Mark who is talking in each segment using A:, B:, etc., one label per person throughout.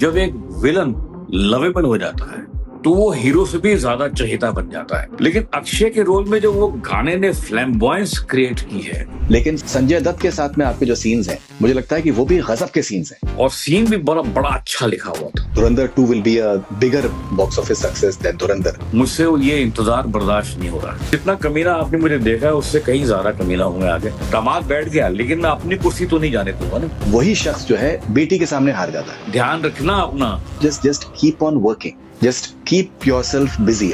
A: जब एक villain lovable हो जाता है तो वो हीरो से भी ज्यादा चहेता बन जाता है। लेकिन अक्षय के रोल में जो वो गाने ने फ्लैम्बॉयंस क्रिएट की है,
B: लेकिन संजय दत्त के साथ में आपके जो सीन्स हैं, मुझे लगता है कि वो भी गजब के सीन्स हैं
A: और सीन भी बड़ा बड़ा अच्छा लिखा हुआ था।
B: Dhurandhar 2 will be a bigger box office success than Dhurandhar.
A: मुझसे ये इंतजार बर्दाश्त नहीं हो रहा। जितना कमीना आपने मुझे देखा है उससे कहीं ज्यादा कमीना हूँ मैं आगे। दामाद बैठ गया लेकिन मैं अपनी कुर्सी तो नहीं जाने दूंगा ना।
B: वही शख्स जो है बेटी के सामने हार जाता है।
A: ध्यान रखना अपना।
B: Just keep on working, just keep yourself busy.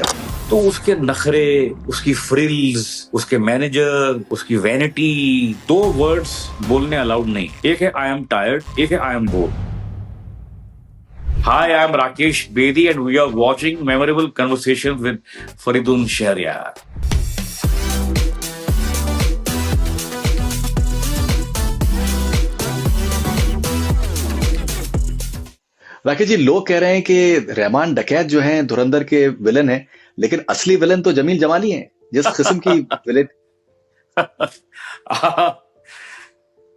A: तो उसके नखरे, उसकी फ्रिल्स, उसके मैनेजर, उसकी वैनिटी, 2 वर्ड्स बोलने अलाउड नहीं। एक है आई एम टायर्ड, एक है I am bored. Hi, I am Rakesh Bedi and we are watching memorable conversation with Faridoon Shahryar.
B: Rakesh ji, लोग कह रहे हैं कि रहमान डकैत जो हैं धुरंधर के विलन हैं, लेकिन असली विलन तो जमील जमाली हैं। जिस किस्म की विलन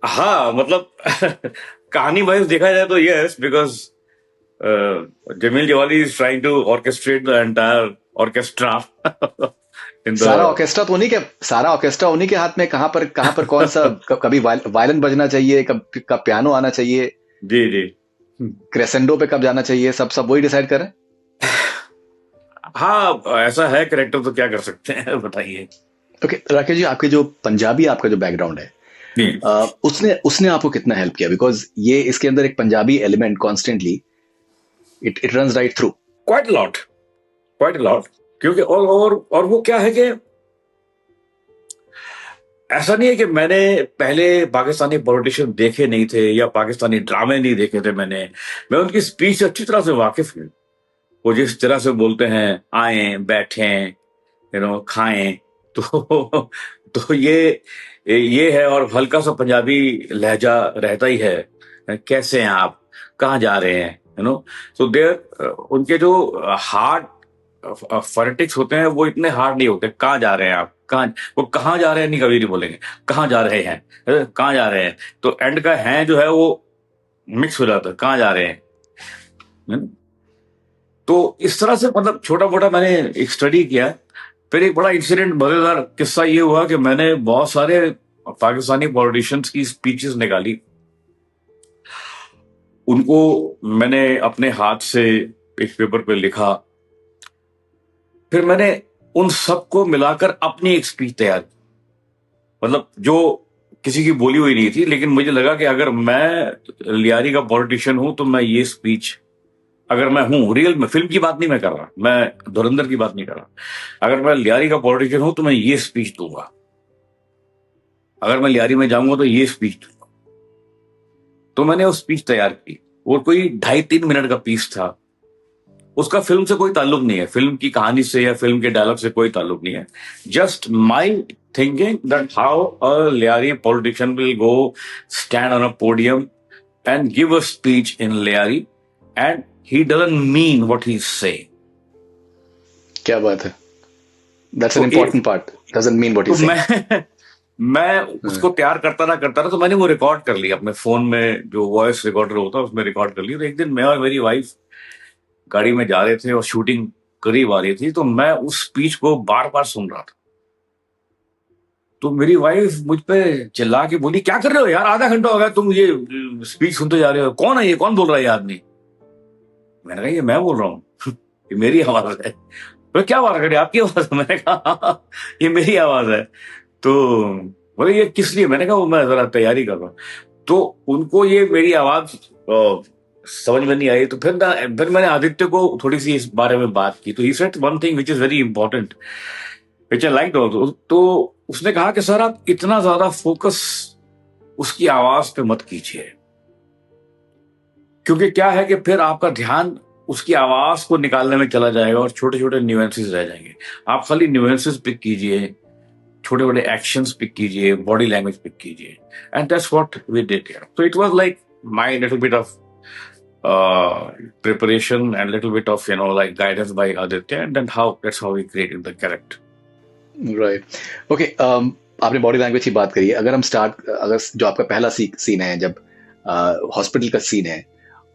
A: हाँ, मतलब कहानी वाइज देखा जाए तो yes, because Jamil Jawali is trying to orchestrate the entire orchestra.
B: सारा ऑर्केस्ट्रा उन्हीं के हाथ में। कहां पर कौन सा कभी वायलिन बजना चाहिए, कब पियानो आना चाहिए,
A: जी जी,
B: क्रेसेंडो पे कब जाना चाहिए, सब वही डिसाइड करें।
A: हाँ, ऐसा है कैरेक्टर, तो क्या कर सकते हैं बताइए।
B: ओके राकेश जी, आपके जो पंजाबी आपका जो बैकग्राउंड है, उसने आपको कितना हेल्प किया? बिकॉज ये इसके अंदर एक Punjabi element constantly it runs right through.
A: Quite lot, क्योंकि और वो क्या है कि ऐसा नहीं है कि मैंने पहले पाकिस्तानी पॉलिटिशियन देखे नहीं थे या पाकिस्तानी ड्रामे नहीं देखे थे। मैं उनकी स्पीच से अच्छी तरह से वाकिफ हूँ। वो जिस तरह से बोलते हैं, आए बैठें, खाएं, तो ये है। और हल्का सा पंजाबी लहजा रहता ही है। कैसे हैं आप, कहाँ जा रहे हैं, सो देयर उनके जो हार्ड फोनेटिक्स होते हैं वो इतने हार्ड नहीं होते। कहाँ जा रहे हैं आप, वो कहाँ जा रहे हैं नहीं कभी नहीं बोलेंगे, कहाँ जा रहे हैं, कहाँ जा रहे हैं। तो एंड का हैं जो है वो मिक्स हो जाता है, कहाँ जा रहे हैं। तो इस तरह से मतलब छोटा मोटा मैंने एक स्टडी किया। फिर एक बड़ा इंसिडेंट, मजेदार किस्सा ये हुआ कि मैंने बहुत सारे पाकिस्तानी पॉलिटिशियंस की स्पीचेस निकाली, उनको मैंने अपने हाथ से एक पेपर पे लिखा, फिर मैंने उन सबको मिलाकर अपनी एक स्पीच तैयार की। मतलब जो किसी की बोली हुई नहीं थी, लेकिन मुझे लगा कि अगर मैं लियारी का पॉलिटिशियन हूं तो मैं ये स्पीच, अगर मैं हूं रियल में, फिल्म की बात नहीं मैं कर रहा, मैं धुरंधर की बात नहीं कर रहा, अगर मैं लियारी का पॉलिटिशियन हूं तो मैं ये स्पीच दूंगा, अगर मैं लियारी में जाऊंगा तो ये स्पीच दूंगा। तो मैंने वो स्पीच तैयार की। वो कोई 2.5-3 मिनट का पीस था। उसका फिल्म से कोई ताल्लुक नहीं है, फिल्म की कहानी से या फिल्म के डायलॉग से कोई ताल्लुक नहीं है। Just my thinking that how a Lyari politician will go stand on a podium and give a speech in Lyari and he doesn't mean what he's saying.
B: क्या बात है, that's an important part, doesn't mean what he's saying.
A: मैं उसको तैयार करता रहा तो मैंने वो रिकॉर्ड कर लिया अपने फोन में, जो वॉइस रिकॉर्डर होता है उसमें रिकॉर्ड कर लिया। तो एक दिन मैं और मेरी वाइफ गाड़ी में जा रहे थे और शूटिंग करीब आ रही थी, तो मैं उस स्पीच को बार बार सुन रहा था। तो मेरी वाइफ मुझ पे चिल्ला के बोली, क्या कर रहे हो यार, आधा घंटा हो गया तुम ये स्पीच सुनते जा रहे हो, कौन है ये, कौन बोल रहा है ये आदमी। मैंने कहा ये मैं बोल रहा हूँ, ये मेरी आवाज है। तो क्या बात करें, आपकी आवाज है। मैंने कहा ये मेरी आवाज है। तो बोले ये किस लिए, मैंने कहा वो मैं जरा तैयारी कर रहा हूँ। तो उनको ये मेरी आवाज समझ में नहीं आई। तो फिर मैंने आदित्य को थोड़ी सी इस बारे में बात की। तो he said one thing which is very important which I liked also. तो उसने कहा कि सर आप इतना ज्यादा फोकस उसकी आवाज पे मत कीजिए, क्योंकि क्या है कि फिर आपका ध्यान उसकी आवाज को निकालने में चला जाएगा और छोटे छोटे न्यूएंसेस रह जाएंगे। आप खाली न्यूएंसेस पिक कीजिए, छोटे छोटे एक्शंस पिक कीजिए, बॉडी लैंग्वेज पिक कीजिए, and that's what we did here. So it was like my little bit of preparation and little bit of like guidance by Aditya, and then that's how we created the character.
B: Right. Okay. आपने body language की बात करी है। अगर जो आपका पहला scene है, जब हॉस्पिटल का सीन है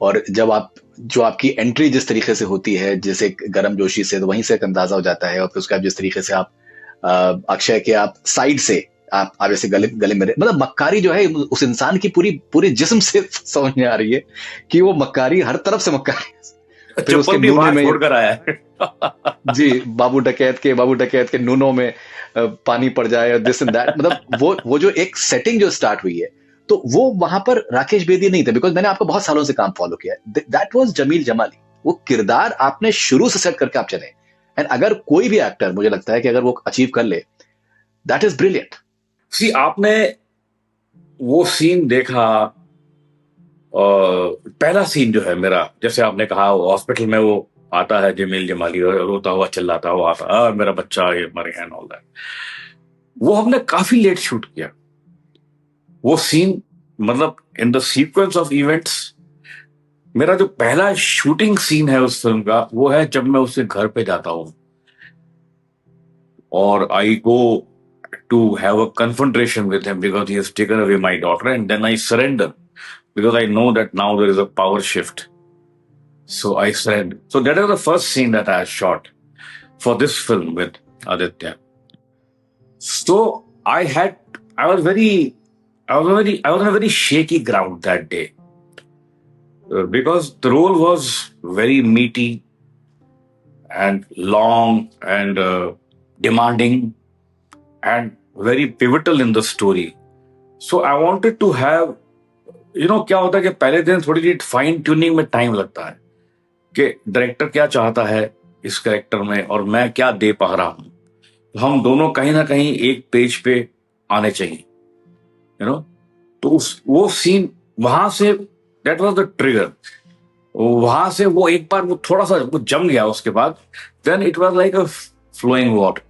B: और जब आप जो आपकी एंट्री जिस तरीके से होती है, जैसे गरम जोशी से, तो वहीं से एक अंदाजा हो जाता है, और फिर उसके बाद जिस तरीके से आप अक्षय के आप साइड से आप ऐसे गले गले में मतलब मक्कारी जो है उस इंसान की पूरी पूरे जिस्म से समझ में आ रही है कि वो मक्कारी, हर तरफ से मक्कारी। फिर उसके
A: चप्पल भी
B: नूने
A: बाहर
B: में
A: छोड़ कर आया है।
B: जी, बाबू डकैत के नूनों में पानी पड़ जाए, दिस एंड दैट, मतलब वो जो एक सेटिंग जो स्टार्ट हुई है, तो वो वहां पर राकेश बेदी नहीं थे, बिकॉज मैंने आपको बहुत सालों से काम फॉलो किया है। That was Jamil Jamali. वो किरदार आपने शुरू से सेट करके आप चले, एंड अगर कोई भी एक्टर, मुझे लगता है कि अगर वो अचीव कर ले, दैट इज ब्रिलियंट।
A: सी आपने वो सीन देखा, पहला सीन जो है मेरा, जैसे आपने कहा हॉस्पिटल में वो आता है जमील जमाली और रोता हुआ चिल्लाता हुआ आता है, मेरा बच्चा ये मर गया, ऑल दैट, वो हमने काफी लेट शूट किया वो सीन। मतलब in the sequence of events, मेरा जो पहला शूटिंग सीन है उस फिल्म का, वो है जब मैं उसके घर पे जाता हूं और आई गो to have a confrontation with him because he has taken away my daughter, and then I surrender because I know that now there is a power shift. So I surrender. So that was the first scene that I shot for this film with Aditya. So I was on a very shaky ground that day because the role was very meaty and long and demanding and very pivotal in the story. So I wanted to have, क्या होता है कि पहले दिन थोड़ी सी fine tuning में time लगता है कि डायरेक्टर क्या चाहता है इस कैरेक्टर में और मैं क्या दे पा रहा हूं, तो हम दोनों कहीं ना कहीं एक पेज पे आने चाहिए, तो वो सीन वहां से, दैट वाज द ट्रिगर। वहां से वो एक बार वो थोड़ा सा वो जम गया, उसके बाद then it was like a flowing water.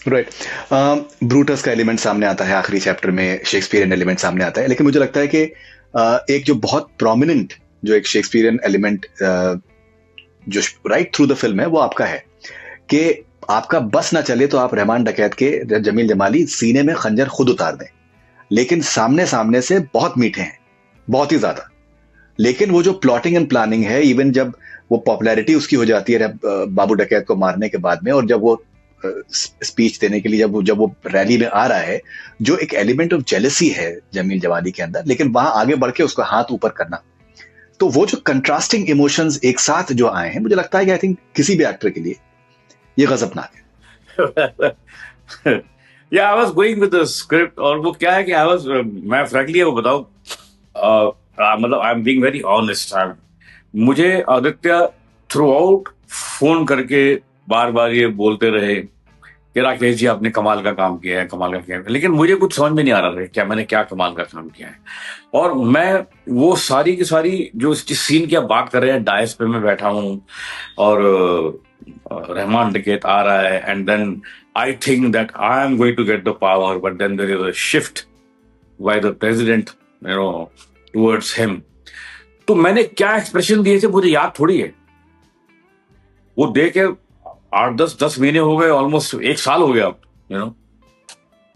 B: Right. Brutus का एलिमेंट सामने आता है आखिरी चैप्टर में, शेक्सपियरियन एलिमेंट सामने आता है, लेकिन मुझे लगता है कि एक जो बहुत प्रोमिनेंट जो एक शेक्सपियरियन एलिमेंट जो राइट थ्रू द फिल्म है, वो आपका है कि आपका बस ना चले तो आप रहमान डकैत के जमील जमाली सीने में खंजर खुद उतार दें, लेकिन सामने सामने से बहुत मीठे हैं, बहुत ही ज्यादा। लेकिन वो जो प्लॉटिंग एंड प्लानिंग है, इवन जब वो पॉपुलैरिटी उसकी हो जाती है बाबू डकैत को मारने के बाद में, और जब वो स्पीच देने के लिए जब वो रैली में आ रहा है, जो एक एलिमेंट ऑफ जेलसी है जमील जमाली के अंदर, लेकिन वहां आगे बढ़ के उसको हाथ ऊपर करना, तो वो जो कंट्रास्टिंग इमोशंस एक साथ जो आए हैं, मुझे लगता है कि आई थिंक किसी भी एक्टर के लिए ये गजबनाक है।
A: या I was going with the script, और वो क्या है कि मैं फ्रैंकली वो बताऊं, मतलब I am being very honest, मुझे आदित्य थ्रू आउट फोन करके बार बार ये बोलते रहे कि राकेश जी आपने कमाल का काम किया है, कमाल का किया है, लेकिन मुझे कुछ समझ में नहीं आ रहा था क्या मैंने क्या कमाल का काम किया है। और मैं वो सारी की सारी जो जिस सीन की आप बात कर रहे हैं, डायस पे मैं बैठा हूं और रहमान डकैत आ रहा है, and then I think that I am going to get the power, but then there is a shift by the president towards him. तो मैंने क्या एक्सप्रेशन दिए थे मुझे याद थोड़ी है, वो दे के 8-10 महीने हो गए, ऑलमोस्ट 1 साल हो गया,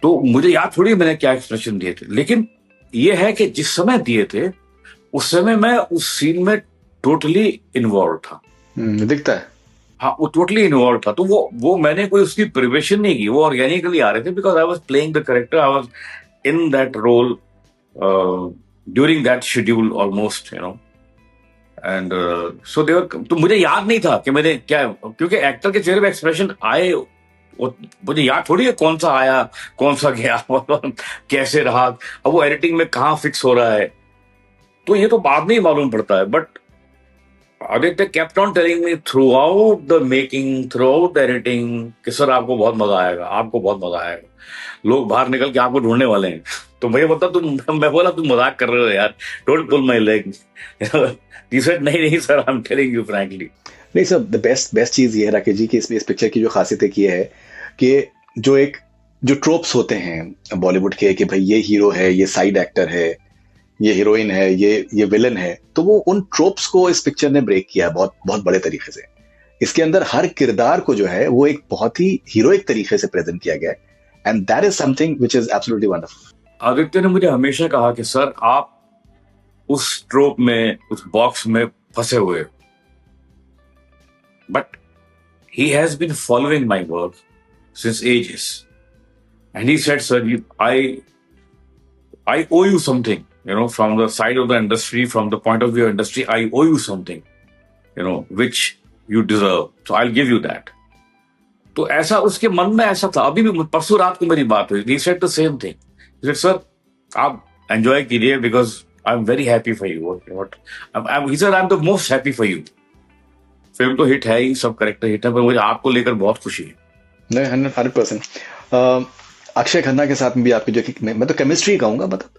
A: तो मुझे याद थोड़ी मैंने क्या एक्सप्रेशन दिए थे, लेकिन ये है कि जिस समय दिए थे उस समय मैं उस सीन में टोटली इन्वॉल्व था।
B: दिखता है,
A: हाँ, वो टोटली इन्वॉल्व था। तो वो मैंने कोई उसकी प्रिपरेशन नहीं की, वो ऑर्गेनिकली आ रहे थे, because I was playing the character, I was in that role during that schedule almost, and so देवर। तो मुझे याद नहीं था कि मैंने क्या, क्योंकि एक्टर के चेहरे पे एक्सप्रेशन आए, मुझे याद थोड़ी है कौन सा आया कौन सा गया कैसे रहा, अब वो एडिटिंग में कहाँ फिक्स हो रहा है, तो ये तो बाद में ही मालूम पड़ता है। But Aditya kept on telling me throughout the making, throughout the editing कि सर आपको बहुत मजा आएगा, आपको बहुत मजा आएगा, लोग बाहर निकल के आपको ढूंढने वाले हैं। तो भैया मतलब मैं बोला तुम मजाक कर रहे हो यार, don't pull my leg. He said नहीं sir, I am telling you frankly.
B: नहीं सर, द बेस्ट चीज ये है राकेश जी कि इस पिक्चर की जो खासियत एक ये है कि जो ट्रोप्स होते हैं बॉलीवुड के कि भाई ये हीरो है, ये साइड एक्टर है, ये हीरोइन है, ये विलन है, तो वो उन ट्रोप्स को इस पिक्चर ने ब्रेक किया बहुत बहुत बड़े तरीके से। इसके अंदर हर किरदार को जो है वो एक बहुत ही हीरोइक तरीके से प्रेजेंट किया गया है, and that is something which is absolutely wonderful.
A: Aditya ने मुझे हमेशा कहा कि सर आप उस ट्रोप में, उस बॉक्स में फंसे हुए, but he has been following my work since ages, and he said, sir, I owe you something, from the side of the industry, from the point of view of industry, I owe you something, which you deserve, so I'll give you that. तो ऐसा उसके मन में ऐसा था. अभी भी परसों रात को मेरी बात हुई. He said the same thing. He said, sir, आप एंजॉय कीजिए because I'm very happy for you. He said, I'm the most happy for you. Film तो हिट है ही, सब करेक्टर हिट है, पर मुझे आपको लेकर बहुत खुशी है.
B: नहीं, 100%. अक्षय खन्ना के साथ में भी आपकी जो मैं तो केमिस्ट्री कहूंगा, मतलब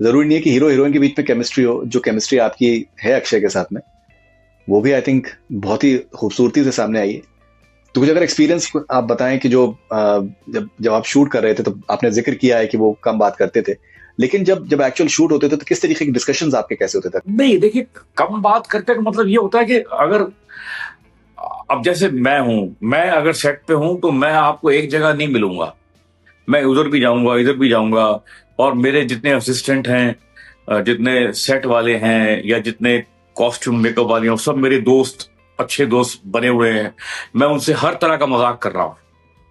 B: जरूरी नहीं है कि हीरो हीरोइन के बीच में केमिस्ट्री हो. जो केमिस्ट्री आपकी है अक्षय के साथ में, वो भी आई थिंक बहुत ही खूबसूरती से सामने आई है. तो कुछ अगर एक्सपीरियंस आप बताएं कि जो जब आप शूट कर रहे थे, तो आपने जिक्र किया है कि वो कम बात करते थे, लेकिन जब एक्चुअल शूट होते थे तो किस तरीके के डिस्कशंस आपके कैसे होते थे?
A: नहीं, देखिए, कम बात करते का मतलब ये होता है कि अगर अब जैसे मैं अगर सेट पे हूं तो मैं आपको एक जगह नहीं मिलूंगा, मैं उधर भी जाऊंगा, इधर भी जाऊंगा, और मेरे जितने असिस्टेंट हैं, जितने सेट वाले हैं, या जितने कॉस्ट्यूम मेकअप वाले हैं, सब मेरे दोस्त, अच्छे दोस्त बने हुए हैं. मैं उनसे हर तरह का मजाक कर रहा हूं,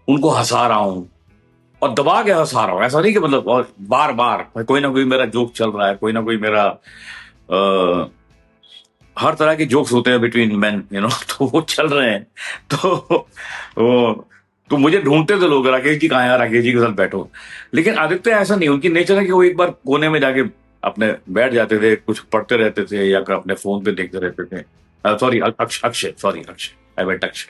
A: उनको हंसा रहा हूं, और दबा के हंसा रहा हूं. ऐसा नहीं कि मतलब और बार बार कोई ना कोई मेरा जोक चल रहा है, कोई ना कोई मेरा हर तरह के जोक्स होते हैं बिटवीन मैन, तो वो चल रहे हैं. तो मुझे ढूंढते थे लोग, राकेश जी कहाँ है, राकेश जी के साथ बैठो. लेकिन आदित्य ऐसा नहीं, उनकी नेचर है कि वो एक बार कोने में जाके अपने बैठ जाते थे, कुछ पढ़ते रहते थे या अपने फोन पे देखते रहते थे. Sorry Akshay, I meant Akshay.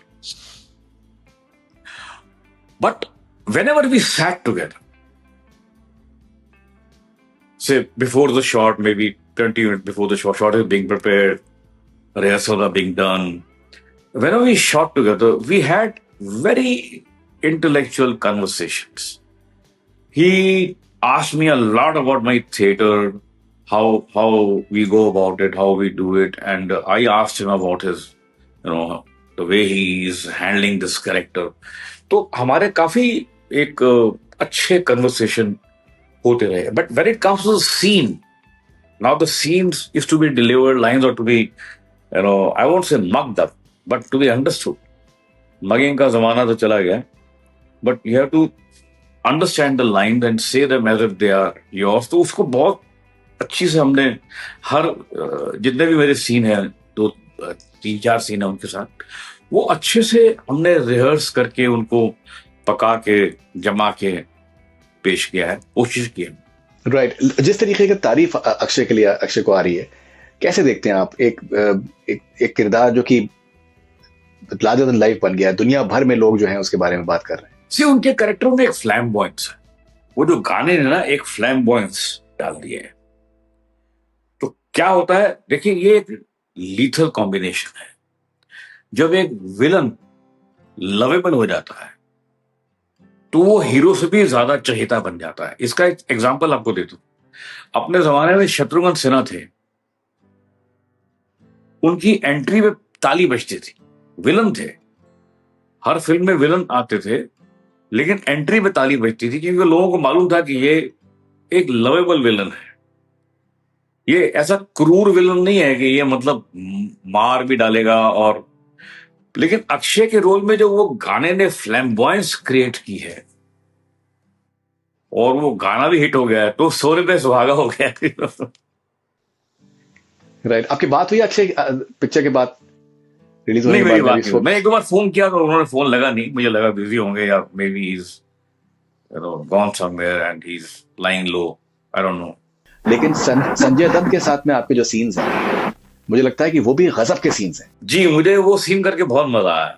A: But whenever we sat together, say before the shot, maybe 20 minutes before the shot is being prepared, rehearsals are being done, whenever we shot together, we had very intellectual conversations. He asked me a lot about my theater, how we go about it, how we do it, and I asked him about his, the way he is handling this character. तो हमारे काफी एक अच्छे conversation होते रहे. But when it comes to scene, now the scenes is to be delivered, lines are to be, I won't say mugged up, but to be understood. Mugging का जमाना तो चला गया, but you have to understand the line and say them as if they are yours. तो उसको बहुत अच्छी से हमने हर जितने भी मेरे सीन हैं, 2-3-4 सीन है उनके साथ, वो अच्छे से हमने रिहर्स करके उनको पका के जमा के पेश किया है, कोशिश की है.
B: राइट. जिस तरीके की तारीफ अक्षय के लिए अक्षय को आ रही है, कैसे देखते हैं आप एक किरदार जो कि लार्जर देन लाइफ बन गया है, दुनिया भर में लोग जो हैं उसके बारे में बात कर रहे हैं?
A: सी, उनके कैरेक्टर में एक फ्लैम्बॉयंस है. वो जो गाने ने ना एक फ्लैम्बॉयंस डाल दिए है. तो क्या होता है, देखिए, ये एक लीथल कॉम्बिनेशन है. जब एक विलन लवेबल हो जाता है तो वो हीरो से भी ज्यादा चहेता बन जाता है. इसका एक एग्जांपल आपको देता हूं. अपने जमाने में शत्रुघ्न सिन्हा थे, उनकी एंट्री में ताली बजती थी. विलन थे, हर फिल्म में विलन आते थे, लेकिन एंट्री में ताली बजती थी, क्योंकि लोगों को मालूम था कि ये एक लवेबल विलन है. ये ऐसा क्रूर विलन नहीं है कि ये मतलब मार भी डालेगा. और लेकिन अक्षय के रोल में जो वो गाने ने फ्लैम्बॉयंस क्रिएट की है, और वो गाना भी हिट हो गया है, तो 100 रुपए सुहागा हो गया.
B: राइट. आपकी बात हुई अक्षय पिक्चर के बाद रिलीज होने
A: नहीं,
B: के
A: मेरी
B: बाद?
A: बात नहीं. मैं एक दो बार फोन किया तो उन्होंने फोन लगा नहीं. मुझे लगा बिजी होंगे, या may be is gone somewhere and he is lying low, I don't know.
B: लेकिन संजय दत्त के साथ में आपके जो सीन्स हैं, मुझे लगता है कि वो भी गजब के सीन्स हैं.
A: जी, मुझे वो सीन करके बहुत मजा आया,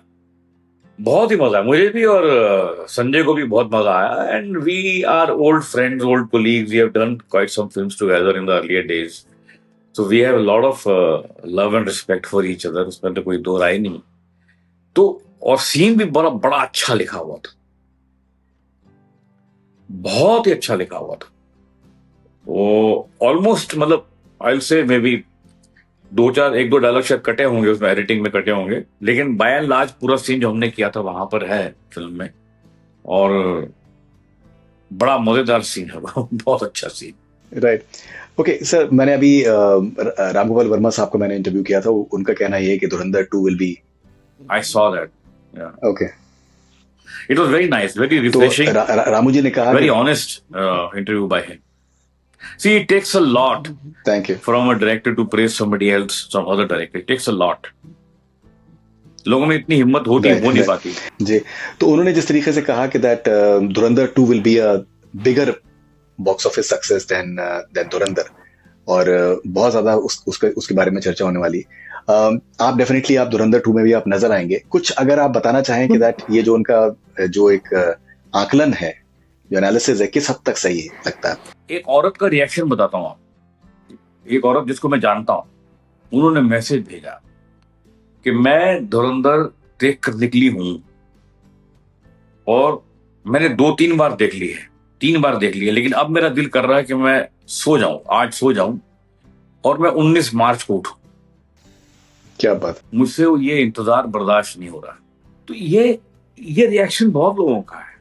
A: बहुत ही मजा आया मुझे भी, और संजय को भी बहुत मजा आया. And we are old friends, old colleagues, we have done quite some films together in the earlier days. So we have a lot of love and respect for each other, उसमें तो कोई दो राय नहीं. तो और सीन भी बड़ा बड़ा अच्छा लिखा हुआ था, बहुत ही अच्छा लिखा हुआ था. वो ऑलमोस्ट, मतलब आई विल से मे बी 1-2 डायलॉग शायद कटे होंगे उसमें, एडिटिंग में कटे होंगे, लेकिन बाय एंड लार्ज पूरा सीन जो हमने किया था वहां पर है फिल्म में. और बड़ा मजेदार सीन है, बहुत अच्छा सीन.
B: राइट. ओके सर, मैंने अभी रामगोपाल वर्मा साहब को मैंने इंटरव्यू किया था, उनका कहना ये है कि धुरंधर 2 will B
A: I saw that. Yeah.
B: Okay.
A: It was very nice, very
B: तो
A: refreshing,
B: रामू जी ने कहा
A: very
B: कि
A: honest interview by him. See, it takes a lot
B: thank you.
A: from a director to praise somebody else, some other director. It takes a lot. लोगों में इतनी हिम्मत होती हो नहीं पाती।
B: जी, तो उन्होंने जिस तरीके से कहा कि that Dhurandhar 2 will be a bigger box office success than Dhurandhar, और बहुत ज्यादा उसके बारे में चर्चा होने वाली। आप डेफिनेटली आप धुरंधर 2 में भी आप नजर आएंगे। कुछ अगर आप बताना चाहें कि दैट ये जो उनका जो एक आकलन है, जो एनालिसिस है, किस हद तक सही है लगता है?
A: एक औरत का रिएक्शन बताता हूँ आपको। एक औरत जिसको मैं जानता हूँ, उन्होंने मैसेज भेजा कि मैं धुरंधर देख कर निकली हूं और मैंने 2-3 बार देख ली है, 3 बार देख ली है, लेकिन अब मेरा दिल कर रहा है कि मैं सो जाऊं, आज सो जाऊं और मैं 19 मार्च को उठूं।
B: क्या बात।
A: मुझसे ये इंतजार बर्दाश्त नहीं हो रहा। तो ये रिएक्शन बहुत लोगों का है।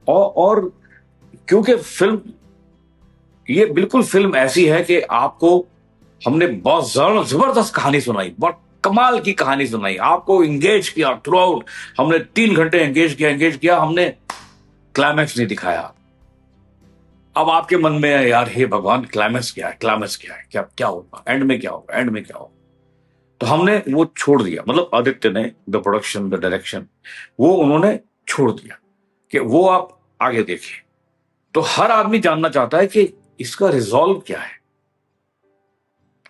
A: और क्योंकि फिल्म, ये बिल्कुल फिल्म ऐसी है कि आपको हमने बहुत जबरदस्त कहानी सुनाई, बहुत कमाल की कहानी सुनाई, आपको एंगेज किया थ्रू आउट। हमने 3 घंटे एंगेज किया, हमने क्लाइमैक्स नहीं दिखाया। अब आपके मन में है यार, हे भगवान, क्लाइमैक्स क्या है, क्या होगा, एंड में क्या होगा। तो हमने वो छोड़ दिया, मतलब आदित्य ने, द प्रोडक्शन, द डायरेक्शन, वो उन्होंने छोड़ दिया कि वो आप आगे देखिए। तो हर आदमी जानना चाहता है कि इसका रिजॉल्व क्या है,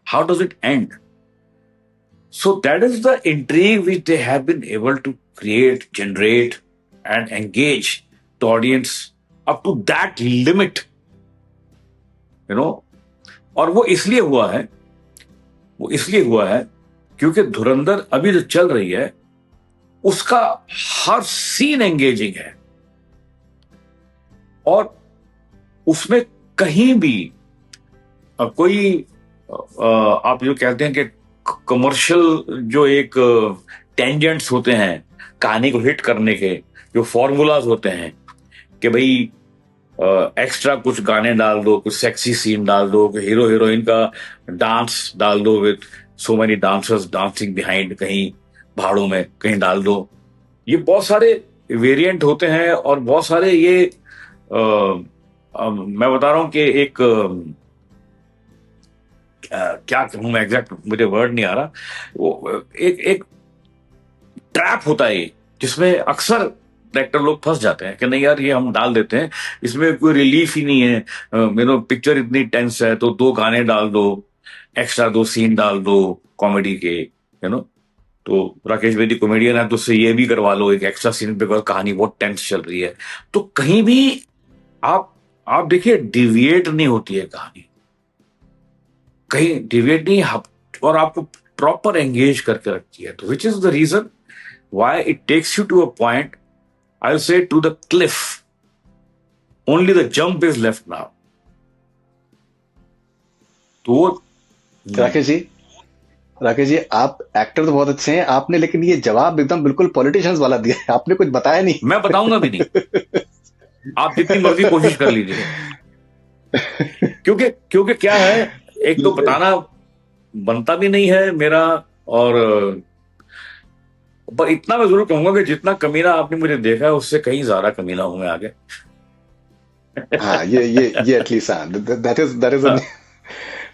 A: how does it and. So that is the intrigue which they have been able to create, generate, and engage the audience up to that limit, you know. और वो इसलिए हुआ है क्योंकि धुरंधर अभी जो चल रही है, उसका हर सीन एंगेजिंग है और उसमें कहीं भी कोई आप जो कहते हैं कि कमर्शियल जो एक टेंजेंट्स होते हैं कहानी को हिट करने के, जो फॉर्मूलाज होते हैं कि भाई एक्स्ट्रा कुछ गाने डाल दो, कुछ सेक्सी सीन डाल दो, हीरो हीरोइन का डांस डाल दो with so many dancers dancing behind, कहीं पहाड़ों में कहीं डाल दो। ये बहुत सारे वेरिएंट होते हैं और बहुत सारे ये मैं बता रहा हूं कि एक क्या कहूं मैं, एग्जैक्ट मुझे वर्ड नहीं आ रहा, वो एक ट्रैप होता है जिसमें अक्सर डायरेक्टर लोग फंस जाते हैं कि नहीं यार, ये हम डाल देते हैं, इसमें कोई रिलीफ ही नहीं है, पिक्चर इतनी टेंस है तो 2 गाने डाल दो, एक्स्ट्रा 2 सीन डाल दो कॉमेडी के, तो राकेश बेदी कॉमेडियन है तो उससे ये भी करवा लो एक एक्स्ट्रा सीन, बिकॉज कहानी बहुत टेंस चल रही है। तो कहीं भी आप देखिए, डिविएट नहीं होती है कहानी, कहीं डिविएट नहीं, और आपको प्रॉपर एंगेज करके रखती है। तो which is the reason why it takes you to a point, I will say to the cliff, only the jump is left now. तो
B: राकेश जी आप एक्टर तो बहुत अच्छे हैं आपने, लेकिन ये जवाब एकदम बिल्कुल पॉलिटिशियंस वाला दिया है, आपने कुछ बताया नहीं।
A: मैं बताऊंगा भी नहीं, आप जितनी मर्जी कोशिश कर लीजिए, क्योंकि क्या है, एक तो बताना बनता भी नहीं है मेरा, और पर इतना मैं जरूर कहूंगा कि जितना कमीना आपने मुझे देखा है उससे कहीं ज्यादा कमीना हूं मैं आगे।
B: हाँ, ये at least that is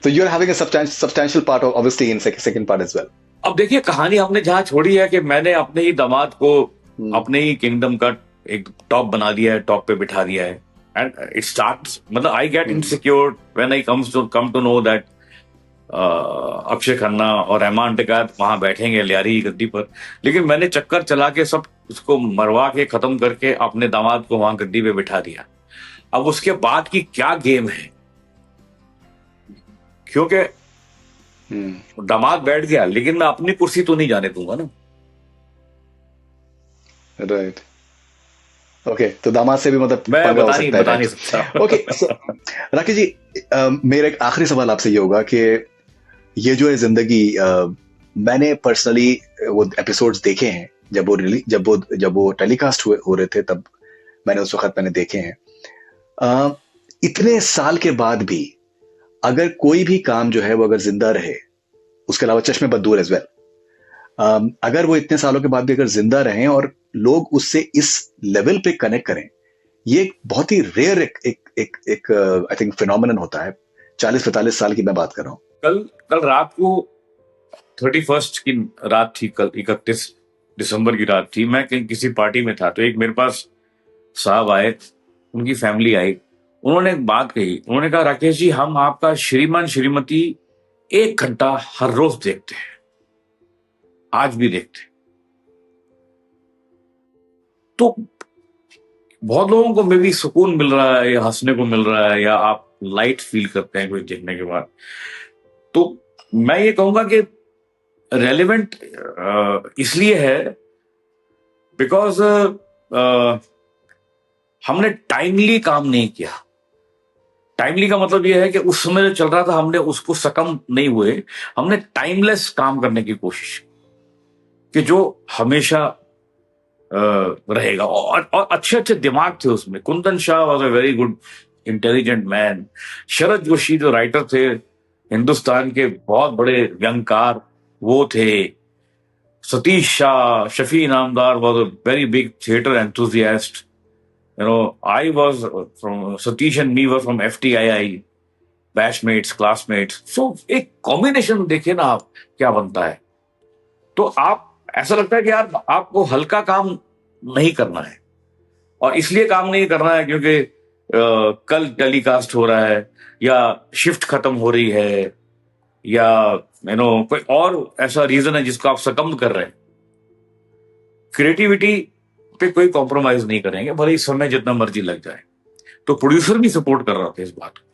B: so you're having a substantial part of obviously in second part as well.
A: अब देखिए, कहानी हमने जहां छोड़ी है कि मैंने अपने ही दामाद को अपने ही किंगडम का एक टॉप बना दिया है, टॉप पे बिठा दिया है, एंड इट स्टार्ट्स, मतलब I get insecure when I come to know that Akshaye Khanna और रहमान टिकैत वहां बैठेंगे लियारी की गद्दी पर। लेकिन मैंने चक्कर चला के सब उसको मरवा के खत्म करके अपने दामाद को वहां गद्दी पे बिठा दिया। अब उसके बाद की क्या गेम है, क्योंकि दामाद बैठ गया, लेकिन मैं अपनी कुर्सी तो नहीं जाने दूंगा ना।
B: राइट, ओके, तो दामाद से भी मतलब
A: मैं बता नहीं सकता।
B: ओके, राकेश जी, मेरा एक आखिरी सवाल आपसे ये होगा कि ये जो है जिंदगी, मैंने पर्सनली वो एपिसोड्स देखे हैं जब वो टेलीकास्ट हो रहे थे, तब मैंने उस वक्त मैंने देखे हैं। इतने साल के बाद भी अगर कोई भी काम जो है वो अगर जिंदा रहे, उसके अलावा चश्मे बदूर एज वेल, अगर वो इतने सालों के बाद भी अगर जिंदा रहें और लोग उससे इस लेवल पे कनेक्ट करें, ये एक बहुत ही रेयर एक एक एक एक आई थिंक फिनोमिनन होता है। 40-45 साल की मैं बात कर रहा हूँ।
A: कल कल रात को 31st की रात थी, कल 31 दिसंबर की रात थी। मैं कहीं किसी पार्टी में था, तो एक मेरे पास साहब आए, उनकी फैमिली आई। उन्होंने एक बात कही, उन्होंने कहा, राकेश जी, हम आपका श्रीमान श्रीमती 1 घंटा हर रोज देखते हैं, आज भी देखते हैं। तो बहुत लोगों को मे भी सुकून मिल रहा है, या हंसने को मिल रहा है, या आप लाइट फील करते हैं कुछ देखने के बाद। तो मैं ये कहूंगा कि रेलेवेंट इसलिए है बिकॉज हमने टाइमली काम नहीं किया। टाइमली का मतलब यह है कि उस समय जो चल रहा था हमने उसको सकम नहीं हुए, हमने टाइमलेस काम करने की कोशिश की, कि जो हमेशा रहेगा। और अच्छे अच्छे दिमाग थे उसमें। Kundan Shah was a very good intelligent man. Sharad Joshi जो राइटर थे, हिंदुस्तान के बहुत बड़े व्यंगकार वो थे। Satish Shah, Shafi Inamdar was a very big theatre enthusiast. I was from Satish and me were from FTII, batchmates, classmates. So एक कॉम्बिनेशन देखिए ना आप क्या बनता है। तो आप, ऐसा लगता है कि यार आपको हल्का काम नहीं करना है, और इसलिए काम नहीं करना है क्योंकि कल टेलीकास्ट हो रहा है, या शिफ्ट खत्म हो रही है, या कोई और ऐसा रीजन है जिसको आप सकम कर रहे हैं। क्रिएटिविटी पे कोई कॉम्प्रोमाइज नहीं करेंगे, भले ही समय जितना मर्जी लग जाए। तो प्रोड्यूसर भी सपोर्ट कर रहा था इस बात को।